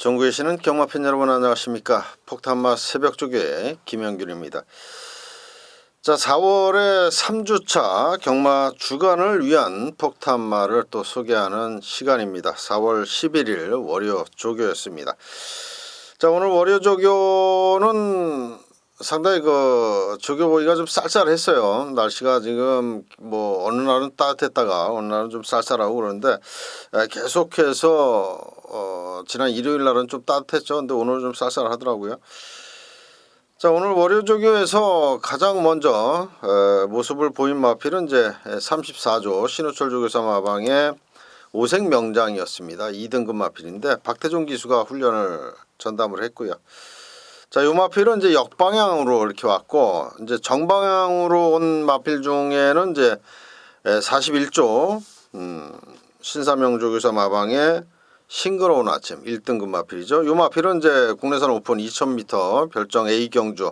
전국에 계시는 경마팬 여러분 안녕하십니까. 폭탄마 새벽조교의 김영균입니다. 자, 4월의 3주차 경마 주간을 위한 폭탄마를 또 소개하는 시간입니다. 4월 11일 월요 조교였습니다. 자, 오늘 월요 조교는 상당히 조교 보기가 좀 쌀쌀했어요. 날씨가 지금 어느 날은 따뜻했다가 어느 날은 좀 쌀쌀하고 그러는데 계속해서 지난 일요일 날은 좀 따뜻했죠. 근데 오늘 좀 쌀쌀하더라고요. 자, 오늘 월요 조교에서 가장 먼저 모습을 보인 마필은 이제 34조 신우철 조교사 마방의 오색명장이었습니다. 2등급 마필인데 박태종 기수가 훈련을 전담을 했고요. 자, 요 마필은 이제 역방향으로 이렇게 왔고, 이제 정방향으로 온 마필 중에는 이제 41조 신사명 조교사 마방의 싱그러운 아침 1등급 마필이죠. 요 마필은 이제 국내산 오픈 2000m 별정 A 경주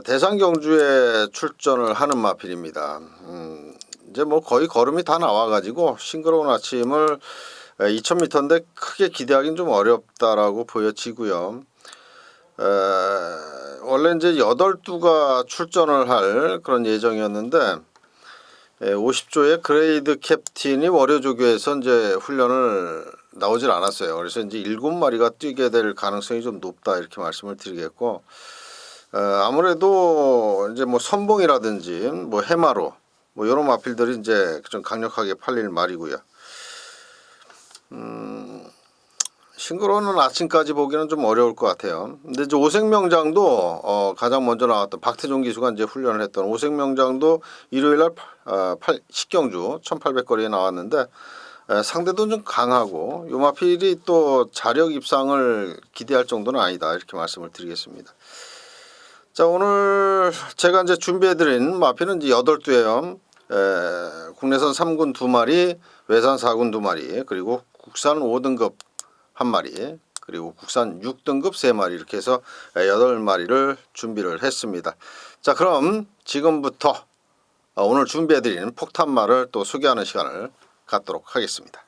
대상 경주에 출전을 하는 마필입니다. 이제 거의 걸음이 다 나와가지고 싱그러운 아침을 2000m인데 크게 기대하기는 좀 어렵다라고 보여지고요. 원래 이제 8두가 출전을 할 그런 예정이었는데 50조의 그레이드 캡틴이 월요 조교에서 이제 훈련을 나오질 않았어요. 그래서 이제 7마리가 뛰게 될 가능성이 좀 높다 이렇게 말씀을 드리겠고, 아무래도 이제 선봉이라든지 해마로 이런 마필들이 이제 좀 강력하게 팔릴 말이고요. 싱그러운 아침까지 보기는 좀 어려울 것 같아요. 근데 이제 오색명장도 가장 먼저 나왔던 박태종 기수가 이제 훈련을 했던 오색명장도 일요일날 10경주 1800거리에 나왔는데 상대도 좀 강하고 요 마필이 또 자력 입상을 기대할 정도는 아니다 이렇게 말씀을 드리겠습니다. 자, 오늘 제가 이제 준비해드린 마필은 이제 8두예요. 국내산 3군 2마리, 외산 4군 2마리, 그리고 국산 5등급 1마리, 그리고 국산 6등급 3마리 이렇게 해서 8마리를 준비를 했습니다. 자, 그럼 지금부터 오늘 준비해드리는 폭탄마를 또 소개하는 시간을 갖도록 하겠습니다.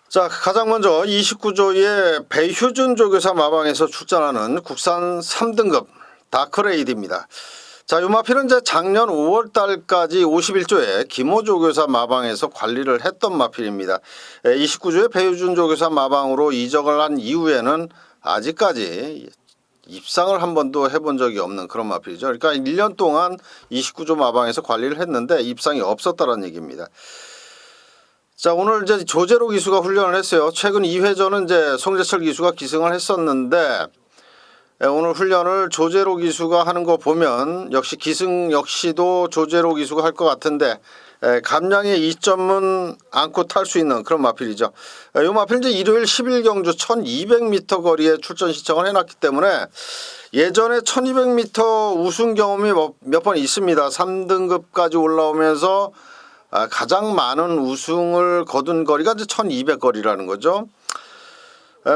자, 가장 먼저 29조의 배효준 조교사 마방에서 출전하는 국산 3등급 다크레이드입니다. 자, 요 마필은 이제 작년 5월 달까지 51조의 김호 조교사 마방에서 관리를 했던 마필입니다. 29조의 배효준 조교사 마방으로 이적을 한 이후에는 아직까지 입상을 한 번도 해본 적이 없는 그런 마필이죠. 그러니까 1년 동안 29조 마방에서 관리를 했는데 입상이 없었다는 얘기입니다. 자, 오늘 이제 조재로 기수가 훈련을 했어요. 최근 2회전은 이제 송재철 기수가 기승을 했었는데 오늘 훈련을 조재로 기수가 하는 거 보면 역시 기승 역시도 조재로 기수가 할 것 같은데 감량의 이점은 안고 탈 수 있는 그런 마필이죠. 이 마필 이제 일요일 11경주 1200m 거리에 출전 신청을 해놨기 때문에 예전에 1200m 우승 경험이 몇 번 있습니다. 3등급까지 올라오면서 가장 많은 우승을 거둔 거리가 이제 1200거리라는 거죠.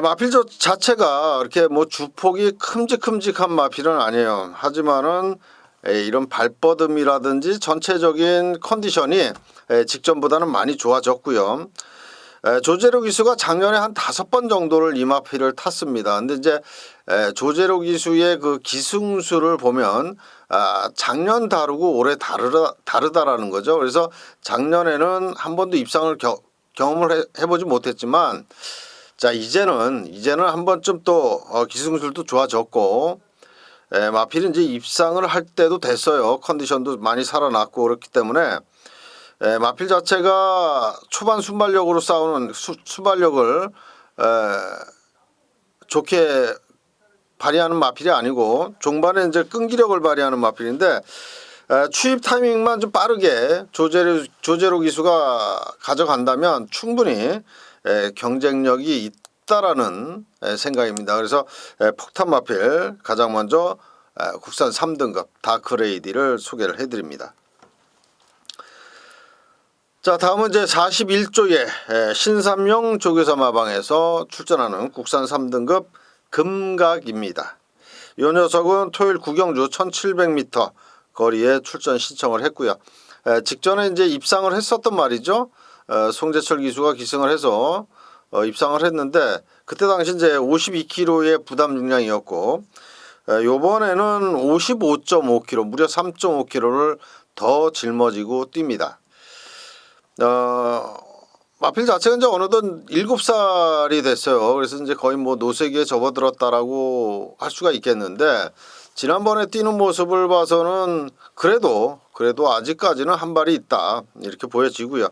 마필 자체가 이렇게 주폭이 큼직큼직한 마필은 아니에요. 하지만은 이런 발뻗음이라든지 전체적인 컨디션이 직전보다는 많이 좋아졌고요. 조재로 기수가 작년에 한 5번 정도를 이 마필을 탔습니다. 근데 이제 조재로 기수의 그 기승수를 보면 작년 다르고 올해 다르다라는 거죠. 그래서 작년에는 한 번도 입상을 경험을 해보지 못했지만 자, 이제는 한 번쯤 또 기승술도 좋아졌고 마필은 이제 입상을 할 때도 됐어요. 컨디션도 많이 살아났고 그렇기 때문에 마필 자체가 초반 순발력으로 싸우는 순발력을 좋게 발휘하는 마필이 아니고 종반에 이제 끈기력을 발휘하는 마필인데 추입 타이밍만 좀 빠르게 조재로 기수가 가져간다면 충분히 경쟁력이 있다라는 생각입니다. 그래서 폭탄 마필 가장 먼저 국산 3등급 다크레이디를 소개를 해드립니다. 자, 다음은 이제 41조의 신삼용 조교사 마방에서 출전하는 국산 3등급 금각입니다. 이 녀석은 토요일 구경주 1700m 거리에 출전 신청을 했고요. 직전에 이제 입상을 했었던 말이죠. 송재철 기수가 기승을 해서 입상을 했는데 그때 당시 이제 52kg의 부담 중량이었고 요번에는 55.5kg 무려 3.5kg를 더 짊어지고 뜁니다. 마필 자체가 이제 어느덧 7살이 됐어요. 그래서 이제 거의 뭐 노세기에 접어들었다라고 할 수가 있겠는데 지난번에 뛰는 모습을 봐서는 그래도 아직까지는 한 발이 있다 이렇게 보여지고요.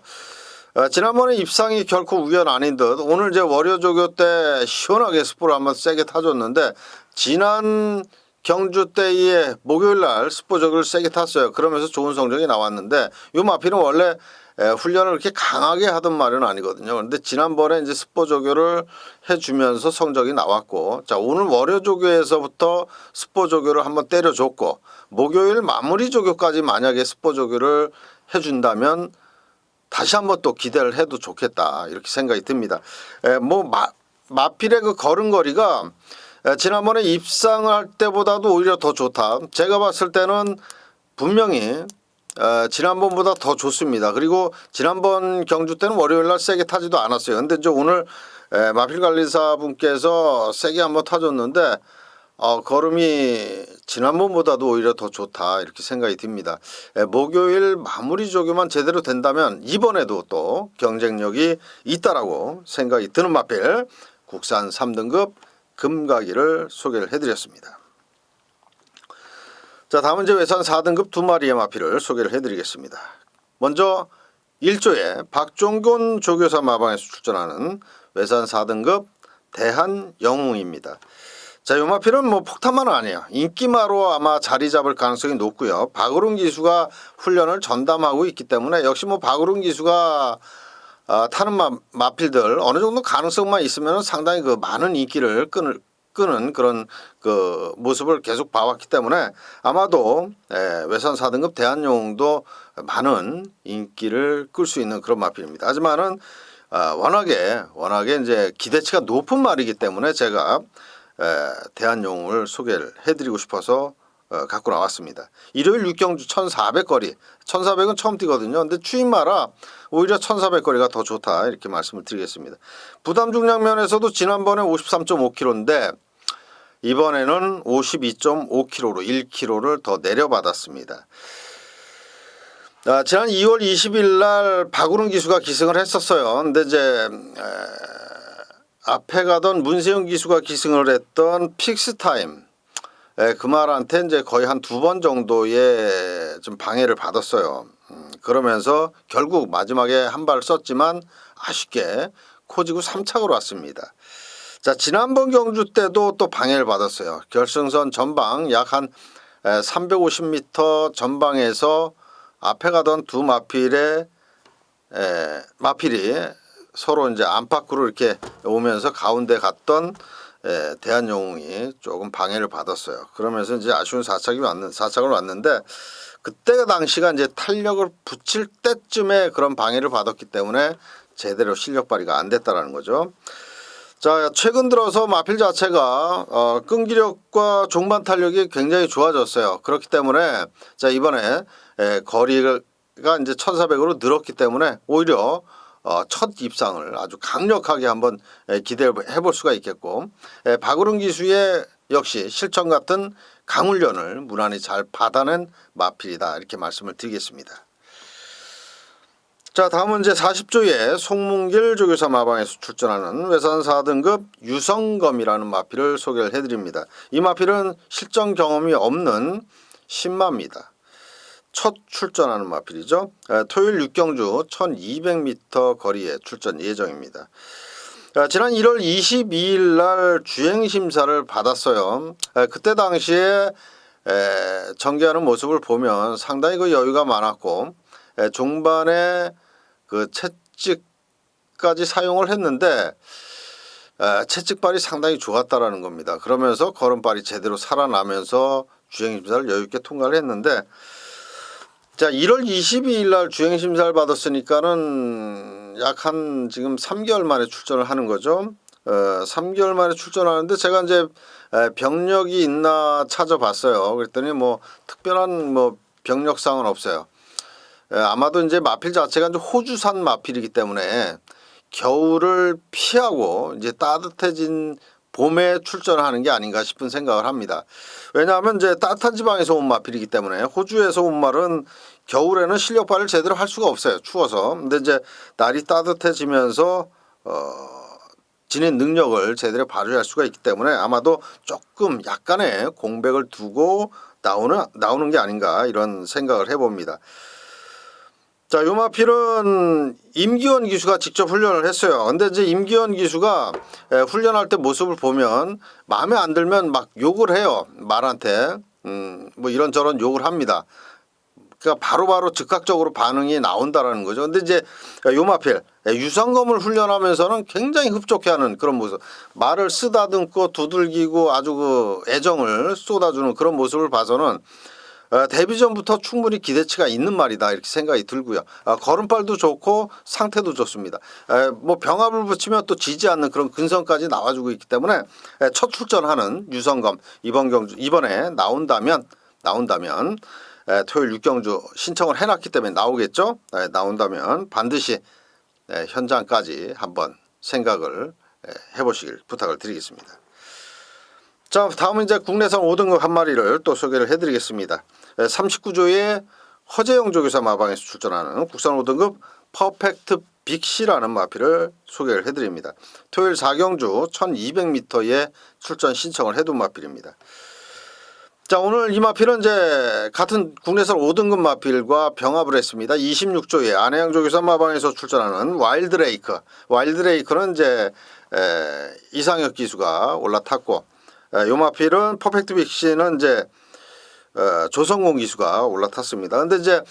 지난번에 입상이 결코 우연 아닌 듯 오늘 이제 월요조교 때 시원하게 스포를 한번 세게 타줬는데 지난 경주 때의 목요일날 스포조교를 세게 탔어요. 그러면서 좋은 성적이 나왔는데 이 마필은 원래 훈련을 그렇게 강하게 하던 말은 아니거든요. 그런데 지난번에 이제 스포조교를 해주면서 성적이 나왔고, 자 오늘 월요조교에서부터 스포조교를 한번 때려줬고, 목요일 마무리 조교까지 만약에 스포조교를 해준다면 다시 한번 또 기대를 해도 좋겠다 이렇게 생각이 듭니다. 마필의 그 걸음걸이가 지난번에 입상을 할 때보다도 오히려 더 좋다. 제가 봤을 때는 분명히 지난번보다 더 좋습니다. 그리고 지난번 경주 때는 월요일날 세게 타지도 않았어요. 근데 이제 오늘 마필 관리사분께서 세게 한번 타줬는데 걸음이 지난번보다도 오히려 더 좋다 이렇게 생각이 듭니다. 목요일 마무리 조교만 제대로 된다면 이번에도 또 경쟁력이 있다라고 생각이 드는 마필 국산 3등급 금가기를 소개를 해드렸습니다. 자 다음은 이제 외산 4등급 두 마리의 마필을 소개를 해드리겠습니다. 먼저 1조의 박종곤 조교사 마방에서 출전하는 외산 4등급 대한영웅입니다. 자, 이 마필은 뭐 폭탄만은 아니에요. 인기마로 아마 자리 잡을 가능성이 높고요. 박으룬 기수가 훈련을 전담하고 있기 때문에 역시 뭐 박으룬 기수가 타는 마필들 어느 정도 가능성만 있으면 상당히 그 많은 인기를 끄는 그런 그 모습을 계속 봐왔기 때문에 아마도 외산 4등급 대한영웅도 많은 인기를 끌 수 있는 그런 마필입니다. 하지만은 워낙에 이제 기대치가 높은 말이기 때문에 제가 대한영웅을 소개를 해드리고 싶어서 갖고 나왔습니다. 일요일 육경주 1400거리 1400은 처음 뛰거든요. 근데 추임마라 오히려 1400거리가 더 좋다 이렇게 말씀을 드리겠습니다. 부담 중량 면에서도 지난번에 53.5kg인데 이번에는 52.5kg로 1kg를 더 내려받았습니다. 지난 2월 20일 날 박우른 기수가 기승을 했었어요. 근데 이제 앞에 가던 문세윤 기수가 기승을 했던 픽스타임 그 말한테 이제 거의 한 2번 정도의 좀 방해를 받았어요. 그러면서 결국 마지막에 한 발 썼지만 아쉽게 코지구 3착으로 왔습니다. 자 지난번 경주 때도 또 방해를 받았어요. 결승선 전방 약 한 350m 전방에서 앞에 가던 두 마필이 서로 이제 안팎으로 이렇게 오면서 가운데 갔던 대한영웅이 조금 방해를 받았어요. 그러면서 이제 아쉬운 4착을 왔는데 그때 당시가 이제 탄력을 붙일 때쯤에 그런 방해를 받았기 때문에 제대로 실력 발휘가 안 됐다라는 거죠. 자 최근 들어서 마필 자체가 끈기력과 종반 탄력이 굉장히 좋아졌어요. 그렇기 때문에 자 이번에 거리가 이제 1400으로 늘었기 때문에 오히려 첫 입상을 아주 강력하게 한번 기대해 볼 수가 있겠고 박으룬 기수의 역시 실전 같은 강훈련을 무난히 잘 받아낸 마필이다 이렇게 말씀을 드리겠습니다. 자 다음은 이제 40조의 송문길 조교사 마방에서 출전하는 외산 4등급 유성검이라는 마필을 소개를 해드립니다. 이 마필은 실전 경험이 없는 신마입니다. 첫 출전하는 마필이죠. 토요일 육경주 1200m 거리에 출전 예정입니다. 지난 1월 22일 날 주행심사를 받았어요. 그때 당시에 전개하는 모습을 보면 상당히 그 여유가 많았고 종반에 그 채찍까지 사용을 했는데 채찍발이 상당히 좋았다라는 겁니다. 그러면서 걸음발이 제대로 살아나면서 주행심사를 여유있게 통과를 했는데 자 1월 22일 날 주행심사를 받았으니까는 약 한 지금 3개월 만에 출전을 하는 거죠. 3개월 만에 출전하는데 제가 이제 병력이 있나 찾아봤어요. 그랬더니 뭐 특별한 뭐 병력상은 없어요. 아마도 이제 마필 자체가 이제 호주산 마필이기 때문에 겨울을 피하고 이제 따뜻해진 봄에 출전하는 게 아닌가 싶은 생각을 합니다. 왜냐하면 이제 따뜻한 지방에서 온 마필이기 때문에 호주에서 온 말은 겨울에는 실력 발휘를 제대로 할 수가 없어요. 추워서. 근데 이제 날이 따뜻해지면서 지닌 능력을 제대로 발휘할 수가 있기 때문에 아마도 조금 약간의 공백을 두고 나오는 게 아닌가 이런 생각을 해봅니다. 자, 요 마필은 임기원 기수가 직접 훈련을 했어요. 근데 이제 임기원 기수가 훈련할 때 모습을 보면 마음에 안 들면 막 욕을 해요. 말한테. 뭐 이런저런 욕을 합니다. 그러니까 바로바로 즉각적으로 반응이 나온다라는 거죠. 근데 이제 요 마필 유선검을 훈련하면서는 굉장히 흡족해하는 그런 모습. 말을 쓰다듬고 두들기고 아주 그 애정을 쏟아주는 그런 모습을 봐서는 데뷔 전부터 충분히 기대치가 있는 말이다 이렇게 생각이 들고요. 걸음발도 좋고 상태도 좋습니다. 뭐 병합을 붙이면 또 지지 않는 그런 근성까지 나와주고 있기 때문에 첫 출전하는 유선검 이번에 나온다면 토요일 6경주 신청을 해놨기 때문에 나오겠죠. 나온다면 반드시 현장까지 한번 생각을 해보시길 부탁을 드리겠습니다. 자, 다음은 이제 국내산 5등급 한 마리를 또 소개를 해드리겠습니다. 39조의 허재영 조교사 마방에서 출전하는 국산 5등급 퍼펙트 빅시라는 마필을 소개를 해드립니다. 토요일 4경주 1200m에 출전 신청을 해둔 마필입니다. 자, 오늘 이 마필은 이제 같은 국내산 5등급 마필과 병합을 했습니다. 26조의 안해양 조교사 마방에서 출전하는 와일드레이크. 와일드레이크는 이제 이상혁 기수가 올라탔고, 요 마필은 퍼펙트 빅시는 이제 조성공 기수가 올라탔습니다. 근데 이제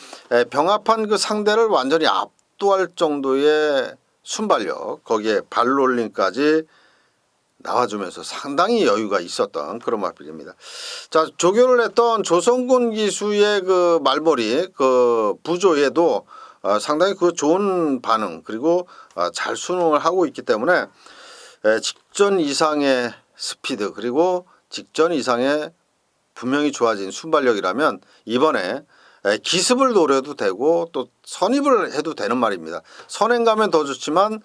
병합한 그 상대를 완전히 압도할 정도의 순발력, 거기에 발롤링까지 나와주면서 상당히 여유가 있었던 그런 마필입니다. 자, 조교를 했던 조성곤 기수의 그 말머리 그 부조에도 상당히 그 좋은 반응 그리고 잘 순응을 하고 있기 때문에 직전 이상의 스피드 그리고 직전 이상의 분명히 좋아진 순발력이라면 이번에 기습을 노려도 되고 또 선입을 해도 되는 말입니다. 선행 가면 더 좋지만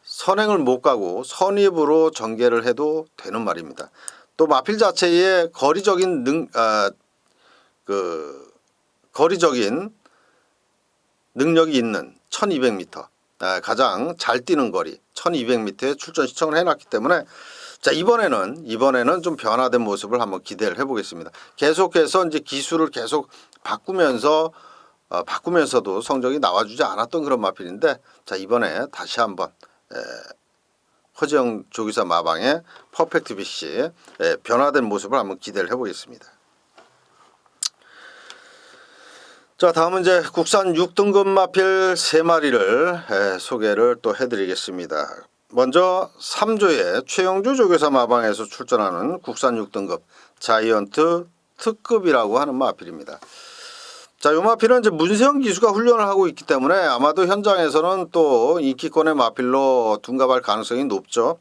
선행을 못 가고 선입으로 전개를 해도 되는 말입니다. 또 마필 자체의 거리적인 거리적인 능력이 있는 1200m 가장 잘 뛰는 거리 1200m에 출전 신청을 해놨기 때문에 자, 이번에는 좀 변화된 모습을 한번 기대를 해보겠습니다. 계속해서 이제 기술을 계속 바꾸면서도 성적이 나와주지 않았던 그런 마필인데 자, 이번에 다시 한번 허재영 조교사 마방의 퍼펙트 빅시 변화된 모습을 한번 기대를 해보겠습니다. 자, 다음은 이제 국산 6등급 마필 3마리를 소개를 또 해드리겠습니다. 먼저 3조의 최영주 조교사 마방에서 출전하는 국산 6등급 자이언트 특급이라고 하는 마필입니다. 자, 이 마필은 이제 문세영 기수가 훈련을 하고 있기 때문에 아마도 현장에서는 또 인기권의 마필로 둔갑할 가능성이 높죠.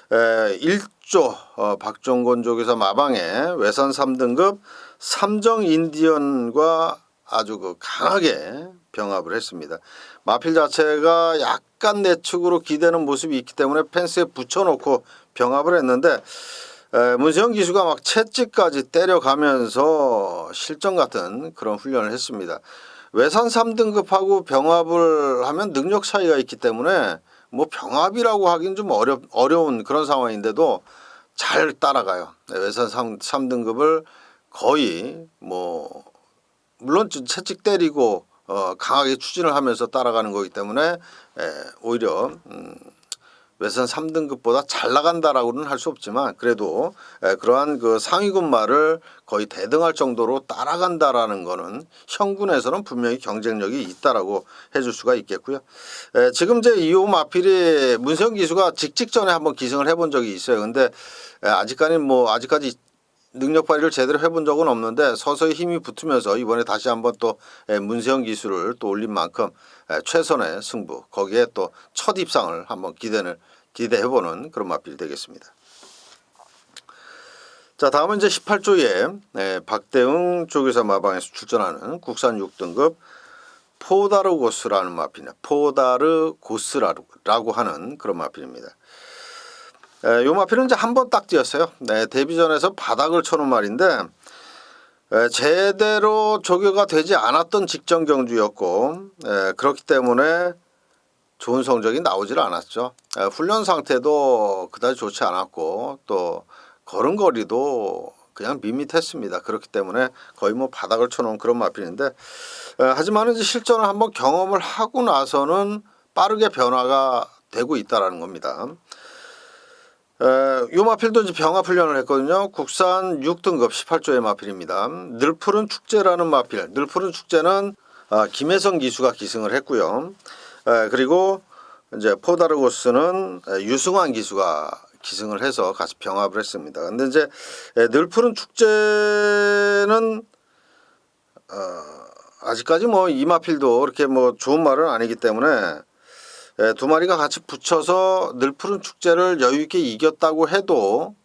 1조 박종곤 조교사 마방에 외산 3등급 삼정 인디언과 아주 그 강하게 병합을 했습니다. 마필 자체가 약간 내측으로 기대는 모습이 있기 때문에 펜스에 붙여놓고 병합을 했는데 문세영 기수가 막 채찍까지 때려가면서 실전 같은 그런 훈련을 했습니다. 외산 3등급하고 병합을 하면 능력 차이가 있기 때문에 뭐 병합이라고 하긴 좀 어려운 그런 상황인데도 잘 따라가요. 외산 3등급을 거의 뭐 물론 채찍 때리고 강하게 추진을 하면서 따라가는 거기 때문에 오히려 외산 3등급보다 잘 나간다라고는 할 수 없지만 그래도 그러한 그 상위군 말을 거의 대등할 정도로 따라간다라는 거는 현군에서는 분명히 경쟁력이 있다라고 해줄 수가 있겠고요. 지금 이제 이호 마필이 문세영 기수가 직전에 한번 기승을 해본 적이 있어요. 근데 아직까지 능력 발휘를 제대로 해본 적은 없는데 서서히 힘이 붙으면서 이번에 다시 한번 또 문세영 기수를 또 올린 만큼 최선의 승부 거기에 또 첫 입상을 한번 기대해보는 그런 마필이 되겠습니다. 자, 다음은 이제 18조에 박대응 조교사 마방에서 출전하는 국산 6등급 포다르고스라는 마필이냐, 포다르고스라고 하는 그런 마필입니다. 이 마필은 이제 한 번 딱 뛰었어요. 데뷔전에서 바닥을 쳐놓은 말인데 제대로 조교가 되지 않았던 직전 경주였고 그렇기 때문에 좋은 성적이 나오질 않았죠. 훈련 상태도 그다지 좋지 않았고 또 걸음걸이도 그냥 밋밋했습니다. 그렇기 때문에 거의 뭐 바닥을 쳐놓은 그런 마필인데 하지만 이제 실전을 한번 경험을 하고 나서는 빠르게 변화가 되고 있다라는 겁니다. 이 마필도 이제 병합 훈련을 했거든요. 국산 6등급 18조의 마필입니다. 늘푸른 축제라는 마필. 늘푸른 축제는 김혜성 기수가 기승을 했고요. 그리고 이제 포다르고스는 유승환 기수가 기승을 해서 같이 병합을 했습니다. 근데 이제 늘푸른 축제는 아직까지 뭐 이 마필도 그렇게 뭐 좋은 말은 아니기 때문에 두 마리가 같이 붙여서 늘푸른 축제를 여유있게 이겼다고 해도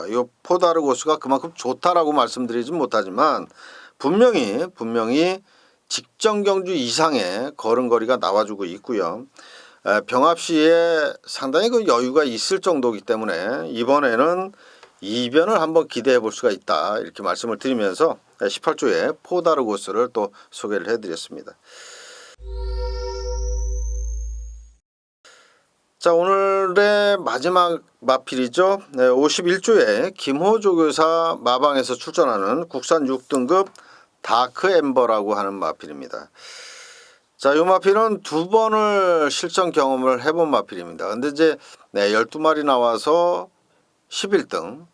이 포다르고스가 그만큼 좋다라고 말씀드리진 못하지만 분명히 직전 경주 이상의 걸음걸이가 나와주고 있고요. 병합 시에 상당히 그 여유가 있을 정도이기 때문에 이번에는 이변을 한번 기대해 볼 수가 있다 이렇게 말씀을 드리면서 18조의 포다르고스를 또 소개를 해드렸습니다. 자, 오늘의 마지막 마필이죠. 51조에 김호조교사 마방에서 출전하는 국산 6등급 다크 엠버라고 하는 마필입니다. 자, 이 마필은 두 번을 실전 경험을 해본 마필입니다. 근데 이제 12마리 나와서 11등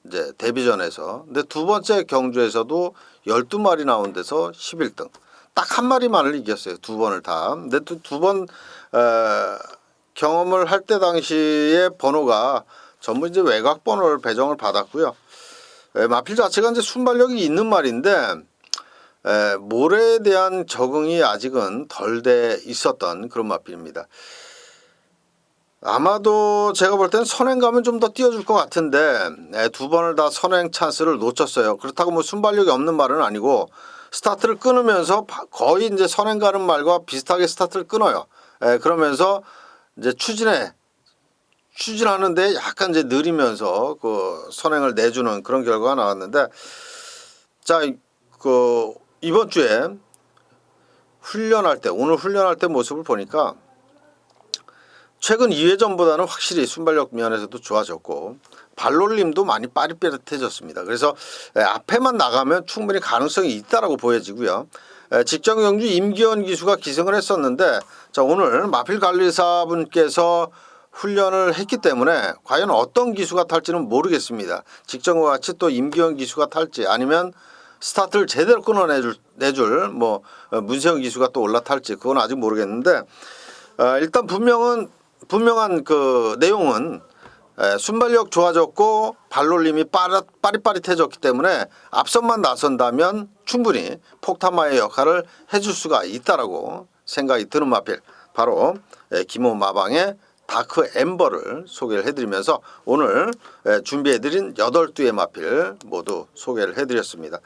이제 데뷔전에서, 근데 두 번째 경주에서도 12마리 나온 데서 11등, 딱 한 마리만을 이겼어요. 두 번을 다. 근데 또 두 번 경험을 할 때 당시에 번호가 전부 이제 외곽 번호를 배정을 받았고요. 마필 자체가 이제 순발력이 있는 말인데 모래에 대한 적응이 아직은 덜 돼 있었던 그런 마필입니다. 아마도 제가 볼 때는 선행 가면 좀 더 띄워줄 것 같은데 두 번을 다 선행 찬스를 놓쳤어요. 그렇다고 뭐 순발력이 없는 말은 아니고 스타트를 끊으면서 거의 이제 선행 가는 말과 비슷하게 스타트를 끊어요. 그러면서 이제 추진하는데 약간 이제 느리면서 그 선행을 내주는 그런 결과가 나왔는데, 자, 그 이번 주에 오늘 훈련할 때 모습을 보니까 최근 2회전보다는 확실히 순발력 면에서도 좋아졌고 발놀림도 많이 빠릿빠릿해졌습니다. 그래서 앞에만 나가면 충분히 가능성이 있다라고 보여지고요. 직전 경주 임기현 기수가 기승을 했었는데, 자, 오늘 마필 관리사분께서 훈련을 했기 때문에 과연 어떤 기수가 탈지는 모르겠습니다. 직전과 같이 또 임기현 기수가 탈지 아니면 스타트를 제대로 끊어내줄 뭐 문세영 기수가 또 올라탈지 그건 아직 모르겠는데, 일단 분명한 그 내용은 순발력 좋아졌고 발놀림이 빠릿빠릿해졌기 때문에 앞선만 나선다면 충분히 폭탄마의 역할을 해줄 수가 있다라고 생각이 드는 마필, 바로 김호 마방의 다크 엠버를 소개를 해드리면서 오늘 준비해드린 8두의 마필 모두 소개를 해드렸습니다.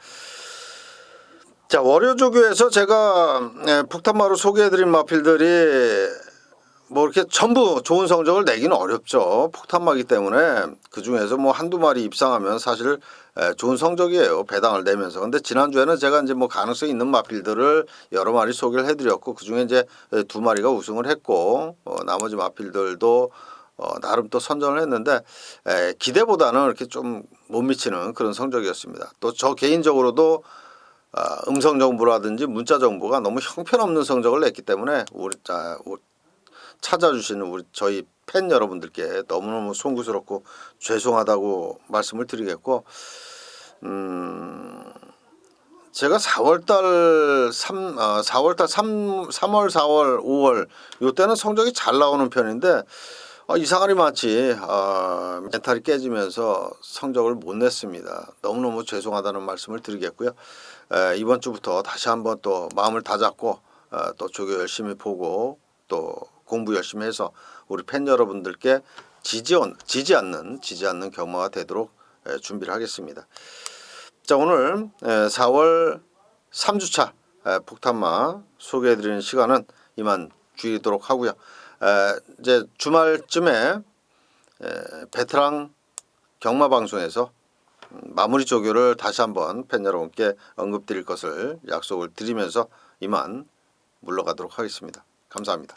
자, 월요조교에서 제가 폭탄마로 소개해드린 마필들이 뭐 이렇게 전부 좋은 성적을 내기는 어렵죠. 폭탄마기 때문에 그 중에서 뭐 한두 마리 입상하면 사실 좋은 성적이에요. 배당을 내면서. 근데 지난주에는 제가 이제 뭐 가능성이 있는 마필들을 여러 마리 소개를 해드렸고 그 중에 이제 두 마리가 우승을 했고 나머지 마필들도 나름 또 선전을 했는데 기대보다는 이렇게 좀 못 미치는 그런 성적이었습니다. 또 저 개인적으로도 음성 정보라든지 문자 정보가 너무 형편없는 성적을 냈기 때문에 찾아주시는 저희 팬 여러분들께 너무너무 송구스럽고 죄송하다고 말씀을 드리겠고, 제가 4월, 4월, 5월 요때는 성적이 잘 나오는 편인데 이상하리 마치 멘탈이 깨지면서 성적을 못 냈습니다. 너무너무 죄송하다는 말씀을 드리겠고요. 이번 주부터 다시 한번 또 마음을 다잡고 또 조교 열심히 보고 또 공부 열심히 해서 우리 팬 여러분들께 지지 않는 경마가 되도록 준비를 하겠습니다. 자, 오늘 4월 3주차 폭탄마 소개해드리는 시간은 이만 줄이도록 하고요. 이제 주말쯤에 베테랑 경마 방송에서 마무리 조교를 다시 한번 팬 여러분께 언급드릴 것을 약속을 드리면서 이만 물러가도록 하겠습니다. 감사합니다.